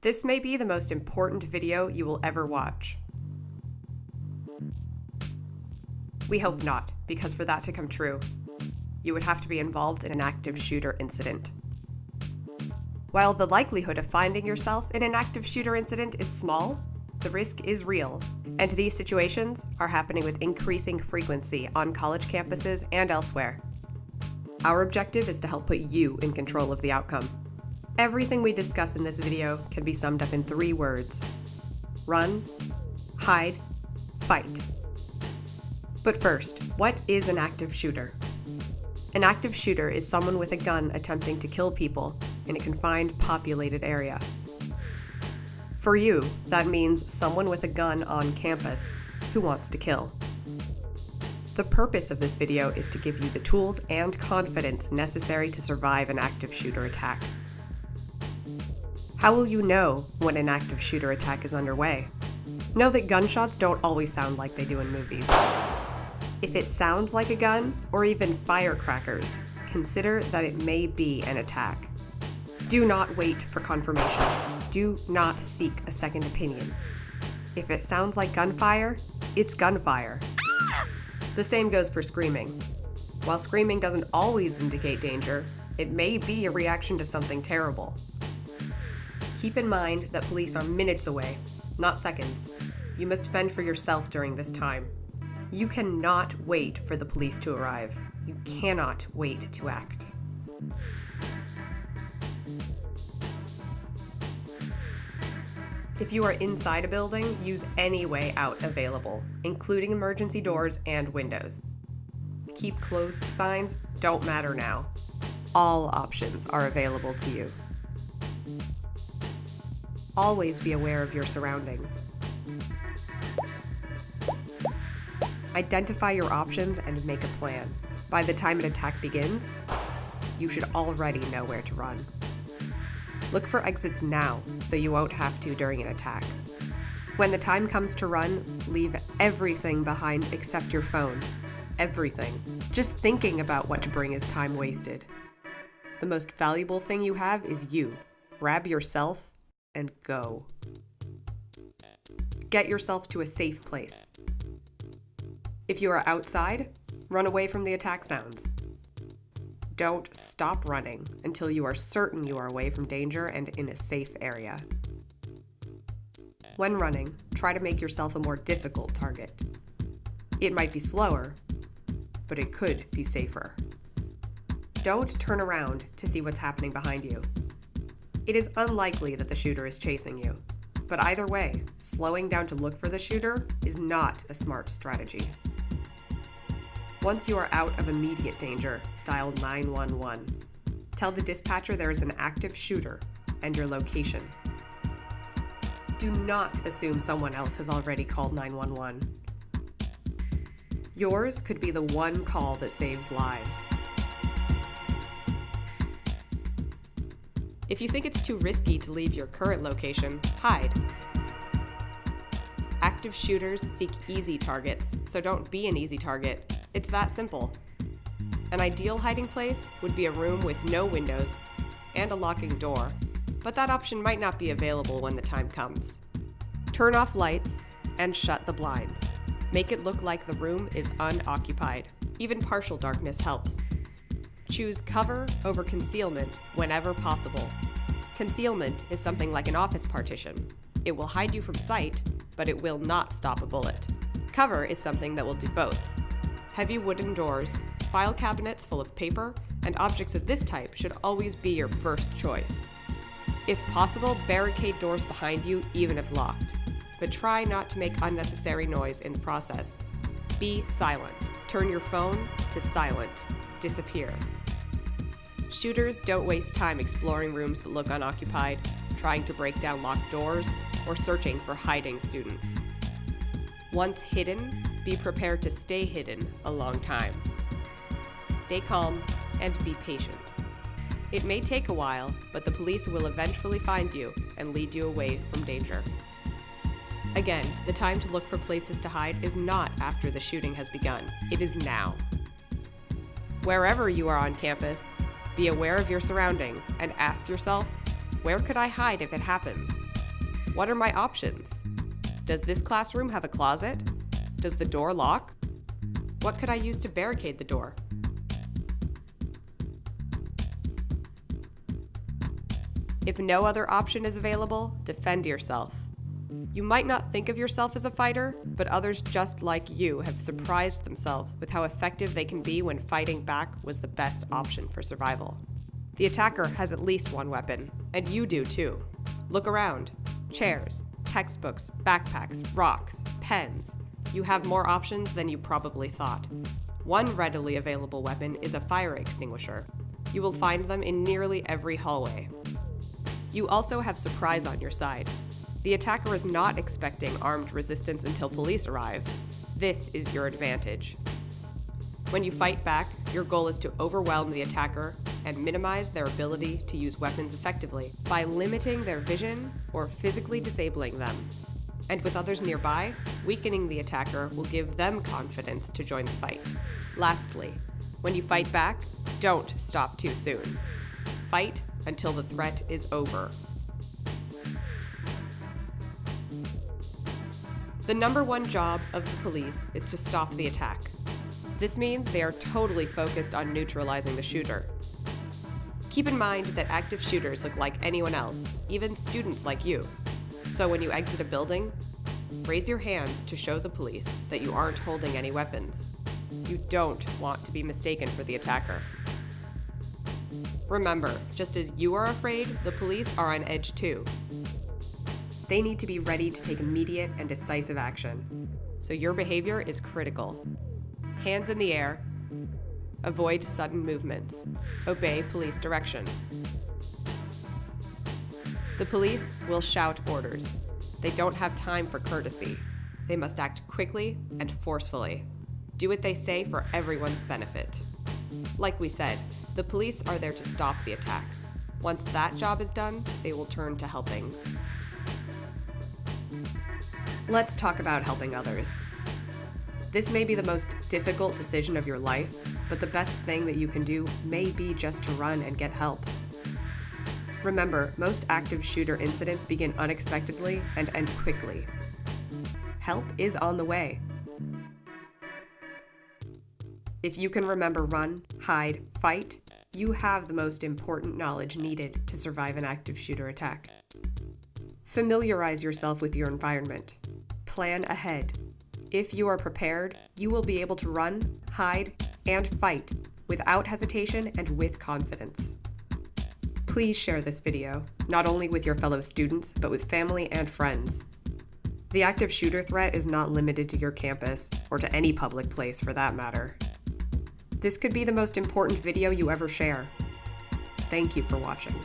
This may be the most important video you will ever watch. We hope not, because for that to come true, you would have to be involved in an active shooter incident. While the likelihood of finding yourself in an active shooter incident is small, the risk is real, and these situations are happening with increasing frequency on college campuses and elsewhere. Our objective is to help put you in control of the outcome. Everything we discuss in this video can be summed up in 3 words: run, hide, fight. But first, what is an active shooter? An active shooter is someone with a gun attempting to kill people in a confined, populated area. For you, that means someone with a gun on campus who wants to kill. The purpose of this video is to give you the tools and confidence necessary to survive an active shooter attack. How will you know when an active shooter attack is underway? Know that gunshots don't always sound like they do in movies. If it sounds like a gun, or even firecrackers, consider that it may be an attack. Do not wait for confirmation. Do not seek a second opinion. If it sounds like gunfire, it's gunfire. The same goes for screaming. While screaming doesn't always indicate danger, it may be a reaction to something terrible. Keep in mind that police are minutes away, not seconds. You must fend for yourself during this time. You cannot wait for the police to arrive. You cannot wait to act. If you are inside a building, use any way out available, including emergency doors and windows. Keep closed signs don't matter now. All options are available to you. Always be aware of your surroundings. Identify your options and make a plan. By the time an attack begins, you should already know where to run. Look for exits now, so you won't have to during an attack. When the time comes to run, leave everything behind except your phone. Everything. Just thinking about what to bring is time wasted. The most valuable thing you have is you. Grab yourself and go. Get yourself to a safe place. If you are outside, run away from the attack sounds. Don't stop running until you are certain you are away from danger and in a safe area. When running, try to make yourself a more difficult target. It might be slower, but it could be safer. Don't turn around to see what's happening behind you. It is unlikely that the shooter is chasing you, but either way, slowing down to look for the shooter is not a smart strategy. Once you are out of immediate danger, dial 911. Tell the dispatcher there is an active shooter and your location. Do not assume someone else has already called 911. Yours could be the one call that saves lives. If you think it's too risky to leave your current location, hide. Active shooters seek easy targets, so don't be an easy target. It's that simple. An ideal hiding place would be a room with no windows and a locking door, but that option might not be available when the time comes. Turn off lights and shut the blinds. Make it look like the room is unoccupied. Even partial darkness helps. Choose cover over concealment whenever possible. Concealment is something like an office partition. It will hide you from sight, but it will not stop a bullet. Cover is something that will do both. Heavy wooden doors, file cabinets full of paper, and objects of this type should always be your first choice. If possible, barricade doors behind you even if locked, but try not to make unnecessary noise in the process. Be silent. Turn your phone to silent. Disappear. Shooters don't waste time exploring rooms that look unoccupied, trying to break down locked doors, or searching for hiding students. Once hidden, be prepared to stay hidden a long time. Stay calm and be patient. It may take a while, but the police will eventually find you and lead you away from danger. Again, the time to look for places to hide is not after the shooting has begun. It is now. Wherever you are on campus, be aware of your surroundings and ask yourself, where could I hide if it happens? What are my options? Does this classroom have a closet? Does the door lock? What could I use to barricade the door? If no other option is available, defend yourself. You might not think of yourself as a fighter, but others just like you have surprised themselves with how effective they can be when fighting back was the best option for survival. The attacker has at least one weapon, and you do too. Look around. Chairs, textbooks, backpacks, rocks, pens. You have more options than you probably thought. One readily available weapon is a fire extinguisher. You will find them in nearly every hallway. You also have surprise on your side. The attacker is not expecting armed resistance until police arrive. This is your advantage. When you fight back, your goal is to overwhelm the attacker and minimize their ability to use weapons effectively by limiting their vision or physically disabling them. And with others nearby, weakening the attacker will give them confidence to join the fight. Lastly, when you fight back, don't stop too soon. Fight until the threat is over. The number one job of the police is to stop the attack. This means they are totally focused on neutralizing the shooter. Keep in mind that active shooters look like anyone else, even students like you. So when you exit a building, raise your hands to show the police that you aren't holding any weapons. You don't want to be mistaken for the attacker. Remember, just as you are afraid, the police are on edge too. They need to be ready to take immediate and decisive action. So your behavior is critical. Hands in the air. Avoid sudden movements. Obey police direction. The police will shout orders. They don't have time for courtesy. They must act quickly and forcefully. Do what they say for everyone's benefit. Like we said, the police are there to stop the attack. Once that job is done, they will turn to helping. Let's talk about helping others. This may be the most difficult decision of your life, but the best thing that you can do may be just to run and get help. Remember, most active shooter incidents begin unexpectedly and end quickly. Help is on the way. If you can remember run, hide, fight, you have the most important knowledge needed to survive an active shooter attack. Familiarize yourself with your environment. Plan ahead. If you are prepared, you will be able to run, hide, and fight without hesitation and with confidence. Please share this video, not only with your fellow students, but with family and friends. The active shooter threat is not limited to your campus, or to any public place for that matter. This could be the most important video you ever share. Thank you for watching.